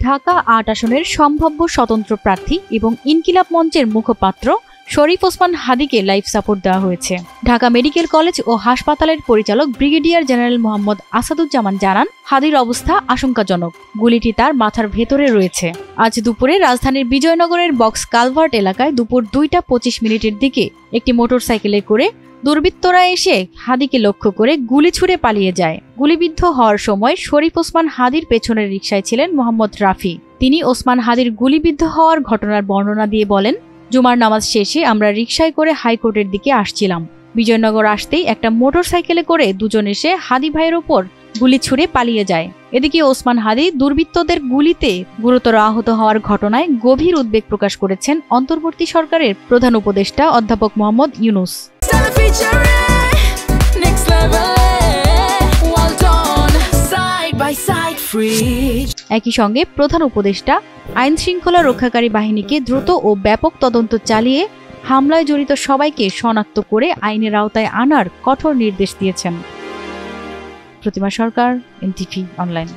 ঢাকা ৮ আসনের সম্ভাব্য স্বতন্ত্র প্রার্থী এবং ইনকিলাব মঞ্চের মুখপাত্র শরীফ ওসমান হাদীকে লাইফ সাপোর্ট দেওয়া হয়েছে। ঢাকা মেডিকেল কলেজ ও হাসপাতালের পরিচালক ব্রিগেডিয়ার জেনারেল মোহাম্মদ আসাদুজ্জামান জানান, হাদীর অবস্থা আশঙ্কাজনক। গুলিটি তার মাথার ভেতরে রয়েছে। আজ দুপুরে রাজধানীর বিজয়নগরের বক্স কালভার্ট এলাকায় দুপুর ২টা ২৫ মিনিটের দিকে একটি মোটরসাইকেলে করে দুর্বৃত্তরা এসে হাদীকে লক্ষ্য করে গুলি ছুড়ে পালিয়ে যায়। গুলিবিদ্ধ হওয়ার সময় শরীফ ওসমান হাদীর পেছনের রিকশায় ছিলেন মোহাম্মদ রাফি। তিনি ওসমান হাদীর গুলিবিদ্ধ হওয়ার ঘটনার বর্ণনা দিয়ে বলেন, জুমার নামাজ শেষে আমরা রিকশায় করে হাইকোর্টের দিকে আসছিলাম। বিজয়নগর আসতেই একটা মোটরসাইকেলে করে দুজন এসে হাদী ভাইয়ের ওপর গুলি ছুড়ে পালিয়ে যায়। এদিকে ওসমান হাদী দুর্বৃত্তদের গুলিতে গুরুতর আহত হওয়ার ঘটনায় গভীর উদ্বেগ প্রকাশ করেছেন অন্তর্বর্তী সরকারের প্রধান উপদেষ্টা অধ্যাপক মোহাম্মদ ইউনূস। একই সঙ্গে প্রধান উপদেষ্টা আইন শৃঙ্খলা রক্ষাকারী বাহিনীকে দ্রুত ও ব্যাপক তদন্ত চালিয়ে হামলায় জড়িত সবাইকে শনাক্ত করে আইনের আওতায় আনার কঠোর নির্দেশ দিয়েছেন। প্রতিমা সরকার, এনটিভি অনলাইন।